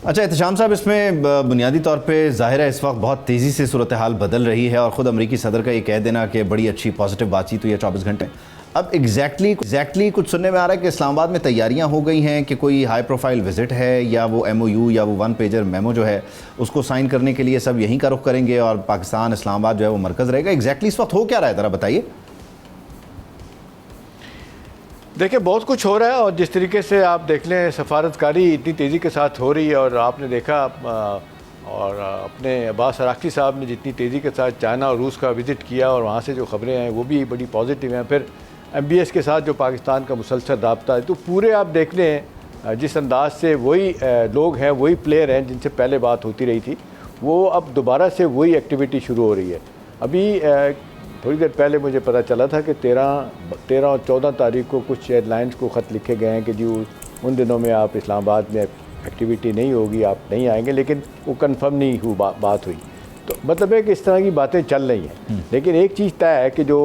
अच्छा एहतशाम साहब, इसमें बुनियादी तौर पे ज़ाहिर है इस वक्त बहुत तेज़ी से सूरत हाल बदल रही है और ख़ुद अमरीकी सदर का ये कह देना कि बड़ी अच्छी पॉजिटिव बातचीत हुई है 24 घंटे। अब एग्जैक्टली कुछ सुनने में आ रहा है कि इस्लामाबाद में तैयारियां हो गई हैं कि कोई हाई प्रोफाइल विज़िट है या वो MOU या वो 1 पेजर मेमो जो है उसको साइन करने के लिए सब यहीं का रुख करेंगे और पाकिस्तान इस्लामाबाद जो है वो मरकज़ रहेगा। एग्जैक्टली इस वक्त हो क्या रहा है, ज़रा बताइए। देखिए बहुत कुछ हो रहा है और जिस तरीके से आप देख लें सफारतकारी इतनी तेज़ी के साथ हो रही है और आपने देखा और अपने अब्बास अराक़ची साहब ने जितनी तेज़ी के साथ चाइना और रूस का विज़िट किया और वहाँ से जो ख़बरें हैं वो भी बड़ी पॉजिटिव हैं। फिर MBS के साथ जो पाकिस्तान का मुसलसल रब्ता है, तो पूरे आप देख लें जिस अंदाज से वही लोग हैं, वही प्लेयर हैं जिनसे पहले बात होती रही थी, वो अब दोबारा से वही एक्टिविटी शुरू हो रही है। अभी थोड़ी देर पहले मुझे पता चला था कि 13 और 14 तारीख को कुछ एयरलाइंस को ख़त लिखे गए हैं कि जी उन दिनों में आप इस्लामाबाद में एक्टिविटी नहीं होगी, आप नहीं आएंगे, लेकिन वो कंफर्म नहीं हुई बात हुई। तो मतलब है कि इस तरह की बातें चल रही हैं। लेकिन एक चीज़ तय है कि जो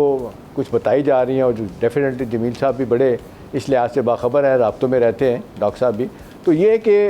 कुछ बताई जा रही हैं और जो डेफिनेटली जमील साहब भी बड़े इस लिहाज से बाखबर है, राब्तों में रहते हैं, डॉक्टर साहब भी, तो ये है कि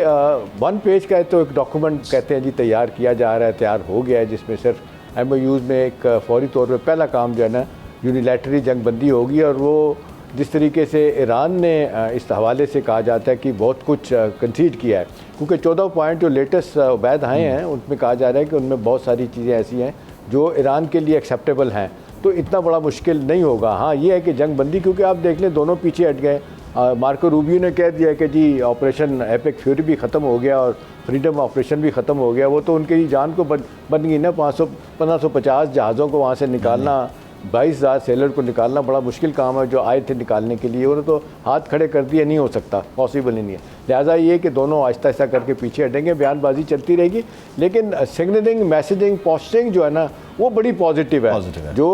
1 पेज का तो एक डॉक्यूमेंट कहते हैं जी तैयार किया जा रहा है, तैयार हो गया है, जिसमें सिर्फ MOUs में एक फ़ौरी तौर पे पहला काम जो है ना यूनिलैटरली जंगबंदी होगी। और वो जिस तरीके से ईरान ने इस हवाले से कहा जाता है कि बहुत कुछ कंसीड किया है, क्योंकि 14 पॉइंट जो लेटेस्ट वैद आए हैं उनमें कहा जा रहा है कि उनमें बहुत सारी चीज़ें ऐसी हैं जो ईरान के लिए एक्सेप्टेबल हैं, तो इतना बड़ा मुश्किल नहीं होगा। हाँ ये है कि जंगबंदी, क्योंकि आप देख लें दोनों पीछे हट गए। मार्को रूबियो ने कह दिया कि जी ऑपरेशन एपिक फ्यूरी भी ख़त्म हो गया और फ्रीडम ऑपरेशन भी ख़त्म हो गया। वो तो उनकी जान को बन गई ना। 1550 जहाज़ों को वहाँ से निकालना, 22,000 सेलर को निकालना बड़ा मुश्किल काम है जो आए थे निकालने के लिए। उन्होंने तो हाथ खड़े कर दिए, नहीं हो सकता, पॉसिबल ही नहीं है। लिहाजा ये कि दोनों आहिस्ता आहिस्ता करके पीछे हटेंगे, बयानबाजी चलती रहेगी, लेकिन सिग्नलिंग, मैसेजिंग, पोस्टिंग जो है ना वो बड़ी पॉजिटिव है। जो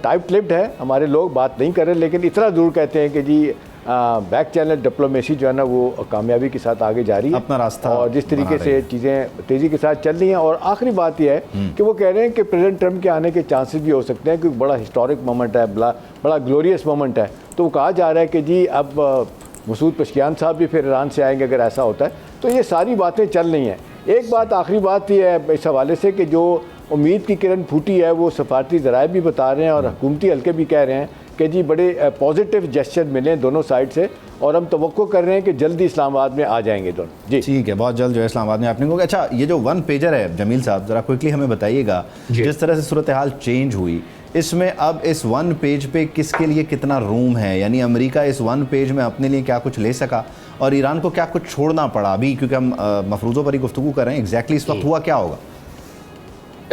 टाइप क्लिप्ड है, हमारे लोग बात नहीं कर रहे, लेकिन इतना ज़रूर कहते हैं कि जी बैक चैनल डिप्लोमेसी जो है ना वो कामयाबी के साथ आगे जा रही है, अपना रास्ता, और जिस तरीके से चीज़ें तेज़ी के साथ चल रही हैं। और आखिरी बात यह है कि वो कह रहे हैं कि प्रेसिडेंट ट्रंप के आने के चांसेस भी हो सकते हैं, क्योंकि बड़ा हिस्टोरिक मोमेंट है, बड़ा ग्लोरियस मोमेंट है। तो कहा जा रहा है कि जी अब मसूद पशकियान साहब भी फिर ईरान से आएंगे अगर ऐसा होता है। तो ये सारी बातें चल रही हैं। एक बात, आखिरी बात यह है इस हवाले से कि जो उम्मीद की किरण फूटी है वो सफारती ज़राए भी बता रहे हैं और हुकूमती हल्के भी कह रहे हैं कि जी बड़े पॉजिटिव जेस्चर मिले दोनों साइड से, और हम तवक्को कर रहे हैं कि जल्दी इस्लामाबाद में आ जाएंगे दोनों। जी ठीक है, बहुत जल्द जो है इस्लामाबाद में आपने होगा। अच्छा ये जो 1 पेजर है जमील साहब, ज़रा क्विकली हमें बताइएगा, जिस तरह से सूरत हाल चेंज हुई, इसमें अब इस 1 पेज पे किसके लिए कितना रूम है? यानी अमेरिका इस 1 पेज में अपने लिए क्या कुछ ले सका और ईरान को क्या कुछ छोड़ना पड़ा? अभी क्योंकि हम मफरूज़ों पर ही गुफ्तगू कर रहे हैं, एग्जैक्टली इस वक्त हुआ क्या होगा?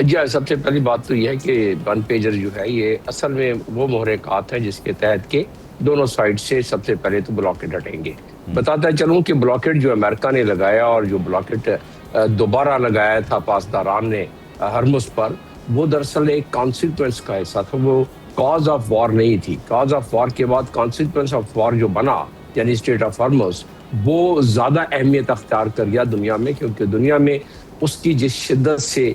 जी, सबसे पहली बात तो यह है कि 1 पेजर जो है ये असल में वो मुहर्रिकात है जिसके तहत के दोनों साइड से सबसे पहले तो ब्लॉकेट हटेंगे। बताता चलूँ कि ब्लॉकेट जो अमेरिका ने लगाया और जो ब्लॉकेट दोबारा लगाया था पासदारान ने हरमुज पर, वो दरअसल एक कॉन्सिक्वेंस का हिस्सा था, वो कॉज ऑफ वॉर नहीं थी। कॉज ऑफ वॉर के बाद कॉन्सिक्वेंस ऑफ वॉर जो बना, यानी स्टेट ऑफ हरमुज, वो ज़्यादा अहमियत अख्तियार कर गया दुनिया में, क्योंकि दुनिया में उसकी जिस शिद्दत से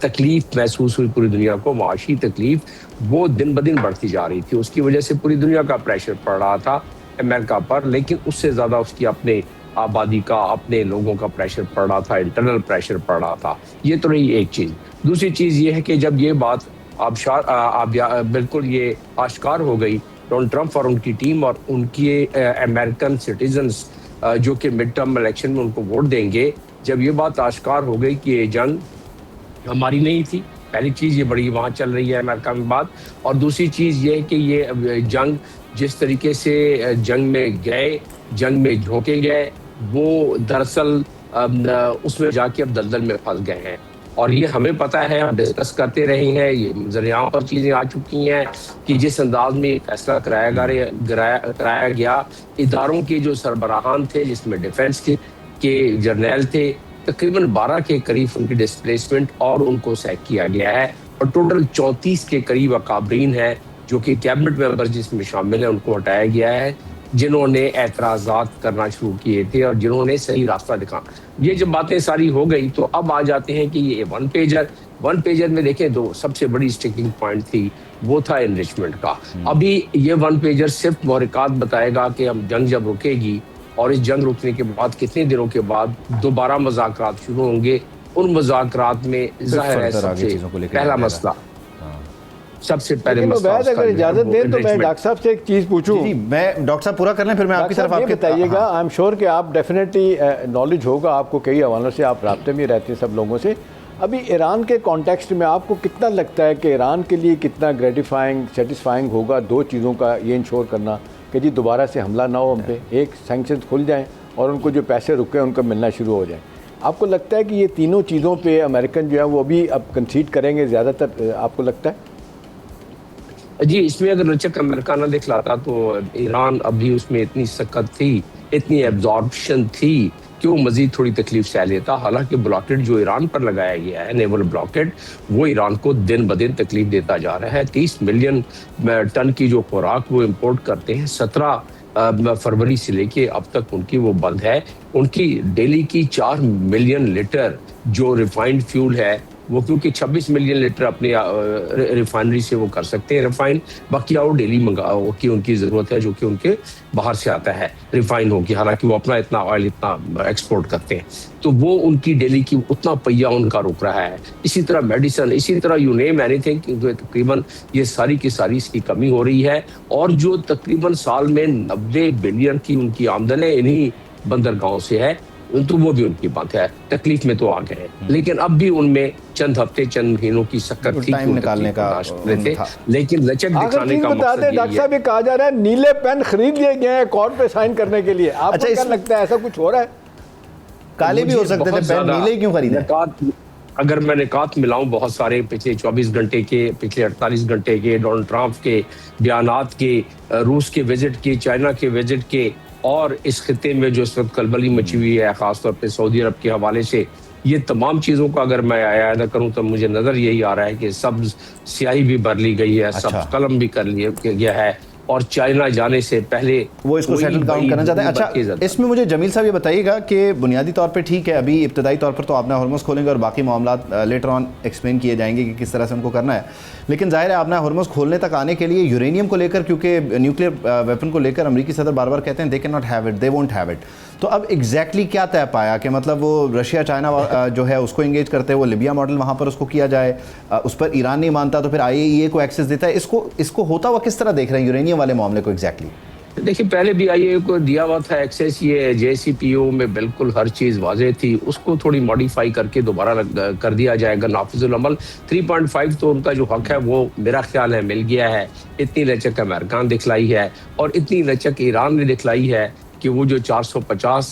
तकलीफ महसूस हुई पूरी दुनिया को, माशी तकलीफ, वो दिन ब दिन बढ़ती जा रही थी। उसकी वजह से पूरी दुनिया का प्रेशर पड़ रहा था अमेरिका पर, लेकिन उससे ज़्यादा उसकी अपने आबादी का, अपने लोगों का प्रेशर पड़ रहा था, इंटरनल प्रेशर पड़ रहा था। ये तो रही एक चीज़। दूसरी चीज़ ये है कि जब ये बात बिल्कुल ये आश्कार हो गई, डोनाल्ड ट्रंप और उनकी टीम और उनके अमेरिकन सिटीजन्स जो कि मिड टर्म इलेक्शन में उनको वोट देंगे, जब ये बात आश्कार हो गई कि ये जंग हमारी नहीं थी, पहली चीज़ ये बड़ी वहाँ चल रही है अमेरिका में बात। और दूसरी चीज़ ये है कि ये जंग जिस तरीके से जंग में गए, जंग में झोंके गए, वो दरअसल उसमें जाके अब दलदल में फंस गए हैं। और ये हमें पता है, हम डिस्कस करते रहे हैं, ये ज़रियाओं पर चीज़ें आ चुकी हैं कि जिस अंदाज में फैसला कराया गया, इदारों के जो सरबराहान थे जिसमें डिफेंस के जर्नैल थे, तकरीबन 12 के करीब उनकी डिस्प्लेसमेंट और उनको सैक किया गया है, और टोटल 34 के करीब अकाबरीन हैं जो कि कैबिनेट मेंबर जिसमें शामिल है, उनको हटाया गया है, जिन्होंने एतराज़ात करना शुरू किए थे और जिन्होंने सही रास्ता दिखा। ये जब बातें सारी हो गई तो अब आ जाते हैं कि ये 1 पेजर में देखें, दो सबसे बड़ी स्टिकिंग पॉइंट थी, वो था एनरिचमेंट का। अभी ये 1 पेजर सिर्फ मुहर्रिकात बताएगा कि हम जंग जब रुकेगी और इस जंग रुकने के बाद कितने दिनों के बाद दोबारा मुज़ाकरात शुरू होंगे। उन मुज़ाकरात में ज़ाहिर है सबसे पहला मसला, सबसे पहले मसला, अगर इजाजत दें तो मैं डॉक्टर साहब से एक चीज़ पूछूं। जी, मैं डॉक्टर साहब पूरा कर लें, फिर मैं आपकी तरफ आपके बताइएगा। आई एम श्योर कि आप डेफिनेटली नॉलेज होगा आपको, कई हवालों से आप राब्ते में रहते हैं सब लोगों से। अभी ईरान के कॉन्टेक्स्ट में आपको कितना लगता है कि ईरान के लिए कितना ग्रेटिफाइंग सेटिस्फाइंग होगा दो चीज़ों का ये इंश्योर करना कि जी दोबारा से हमला ना हो हम पे, एक सैंक्शंस खुल जाएं और उनको जो पैसे रुके उनको मिलना शुरू हो जाए। आपको लगता है कि ये तीनों चीज़ों पे अमेरिकन जो है वो भी अब कंसीड करेंगे ज़्यादातर, आपको लगता है? जी, इसमें अगर लचक अमेरिका ना दिखलाता तो ईरान अभी उसमें इतनी सख्त थी, इतनी एब्जॉर्प्शन थी कि वो मजीद थोड़ी तकलीफ सह लेता। हालांकि ब्लॉकेट जो ईरान पर लगाया गया है, नेवल ब्लॉकेट, वो ईरान को दिन ब दिन तकलीफ देता जा रहा है। 30 मिलियन टन की जो खुराक वो इम्पोर्ट करते हैं, 17 फरवरी से लेके अब तक उनकी वो बंद है। उनकी डेली की 4 मिलियन लीटर जो रिफाइंड फ्यूल है वो, क्योंकि 26 मिलियन लीटर अपने रिफाइनरी से वो कर सकते हैं रिफाइन, बाकी और डेली मंगाओ की उनकी ज़रूरत है जो कि उनके बाहर से आता है रिफाइन होगी। हालांकि वो अपना इतना ऑयल इतना एक्सपोर्ट करते हैं, तो वो उनकी डेली की उतना पहिया उनका रुक रहा है। इसी तरह मेडिसिन, इसी तरह यू नेम एनीथिंग, क्योंकि तकरीबन ये सारी की सारी इसकी कमी हो रही है। और जो तकरीबन साल में 90 बिलियन की उनकी आमदन है इन्हीं बंदरगाहों से है, तो वो भी उनकी बात है। तकलीफ में तो आ गए हैं, लेकिन अब भी उनमें चंद हफ्ते चंद महीनों की सख्त थी टाइम निकालने का थे, लेकिन लचक दिखाने का मकसद है। डॉक्टर साहब, ये कहा जा रहा है नीले पेन खरीद लिए गए हैं कोर्ट पे साइन करने के लिए, आपको क्या लगता है ऐसा कुछ हो रहा है? काले भी हो सकते थे पेन, नीले क्यों खरीदे? अगर मैं निकात मिलाऊं बहुत सारे पिछले 24 घंटे के, पिछले 48 घंटे के, डोनाल्ड ट्रंप के बयानात के, रूस के विजिट के, चाइना के विजिट के, और इस खिते में जो इस वक्त कलबली मची हुई है खासतौर पे सऊदी अरब के हवाले से, ये तमाम चीज़ों का अगर मैं आयादा करूं तो मुझे नज़र यही आ रहा है कि सब स्याही भी भर ली गई है, सब कलम भी कर लिया गया है, और चाइना जाने से पहले वो इसको सेटल डाउन करना चाहते हैं। अच्छा, इसमें मुझे जमील साहब ये बताइएगा कि बुनियादी तौर पे ठीक है, अभी इब्तदाई तौर पर तो आपने हॉर्मोज खोलेंगे और बाकी मामला लेटर ऑन एक्सप्लेन किए जाएंगे कि किस तरह से उनको करना है, लेकिन जाहिर है आपने हॉर्मोज खोलने तक आने के लिए यूरेनियम को लेकर, क्योंकि न्यूक्लियर वेपन को लेकर अमेरिकी सदर बार बार कहते हैं they can not have it, they won't have it. तो अब एग्जैक्टली क्या तय पाया कि मतलब वो रशिया चाइना जो है उसको इंगेज करते हैं, वो लिबिया मॉडल वहाँ पर उसको किया जाए, उस पर ईरान नहीं मानता तो फिर IAEA को एक्सेस देता है, इसको होता हुआ किस तरह देख रहे हैं यूरेनियम वाले मामले को एग्जैक्टली? देखिए, पहले भी IAEA को दिया हुआ था एक्सेस, ये JCPOA में बिल्कुल हर चीज़ वाज़ेह थी, उसको थोड़ी मॉडिफाई करके दोबारा कर दिया जाएगा नाफिजुल अमल। 3.5 तो उनका जो हक है वो मेरा ख्याल है मिल गया है। इतनी लचक अमेरिका ने दिखलाई है और इतनी लचक ईरान ने दिखलाई है कि वो जो 450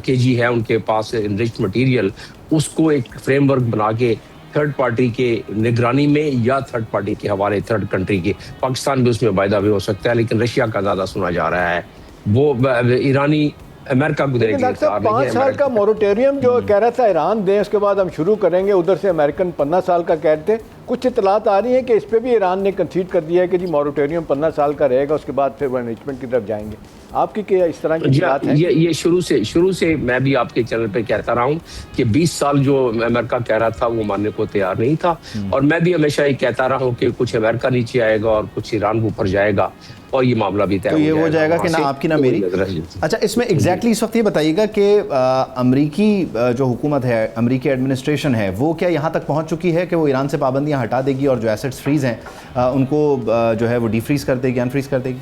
kg है उनके पास इनरिच्ड मटेरियल, उसको एक फ्रेमवर्क बना के थर्ड पार्टी के निगरानी में या थर्ड पार्टी के हवाले, थर्ड कंट्री के, पाकिस्तान भी उसमें वायदा भी हो सकता है, लेकिन रशिया का ज़्यादा सुना जा रहा है, वो ईरानी अमेरिका को देने के लिए 5 साल का मोरेटोरियम जो कह रहा था ईरान दे, उसके बाद हम शुरू करेंगे, उधर से अमेरिकन 15 साल का कहते हैं। कुछ इतलात आ रही है कि इस पे भी ईरान ने कंसीड कर दिया है कि जी मोरेटोरियम 15 साल का रहेगा, उसके बाद फिर वो एनरिचमेंट की तरफ जाएंगे। आपकी क्या इस तरह की बात है? ये शुरू से मैं भी आपके चैनल पे कहता रहा हूँ कि 20 साल जो अमेरिका कह रहा था वो मानने को तैयार नहीं था, और मैं भी हमेशा ये कहता रहा हूँ कि कुछ अमेरिका नीचे आएगा और कुछ ईरान ऊपर जाएगा, और ये मामला भी तय तो ये हो जाएगा कि ना आपकी ना मेरी। अच्छा, इसमें एग्जैक्टली इस वक्त ये बताइएगा कि अमरीकी जो हुकूमत है, अमरीकी एडमिनिस्ट्रेशन है, वो क्या यहाँ तक पहुँच चुकी है कि वो ईरान से पाबंदियाँ हटा देगी और जो एसेट्स फ्रीज हैं उनको जो है वो डीफ्रीज कर देगी, अनफ्रीज कर देगी?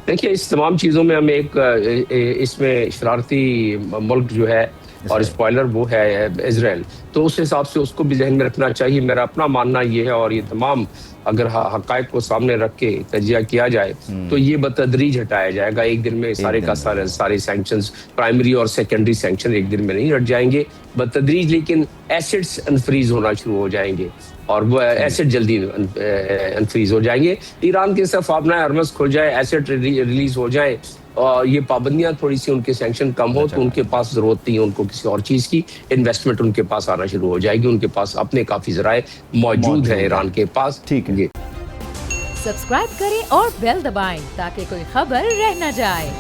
देखिए, इस तमाम चीज़ों में हम इसमें शरारती मुल्क जो है और स्पॉइलर वो है इजराइल, तो उस हिसाब से उसको भी जहन में रखना चाहिए। मेरा अपना मानना ये है, और ये तमाम अगर हकायक को सामने रख के तजिया किया जाए तो ये बतदरीज हटाया जाएगा। एक दिन में सारे का सारे सैंक्शंस, प्राइमरी और सेकेंडरी सैंक्शन एक दिन में नहीं हट जाएंगे, बतदरीज, लेकिन एसेट्स अनफ्रीज होना शुरू हो जाएंगे और वो एसेट जल्दी अनफ्रीज हो जाएंगे। ईरान के सिर्फ अपना हरमस खुल जाए, एसेट रिलीज हो जाए और ये पाबंदियां थोड़ी सी उनके सैंक्शन कम हो तो उनके पास जरूरत नहीं है उनको किसी और चीज की, इन्वेस्टमेंट उनके पास आना शुरू हो जाएगी, उनके पास अपने काफी जराए मौजूद है ईरान के पास। ठीक है, सब्सक्राइब करें और बेल दबाएं ताकि कोई खबर रह न जाए।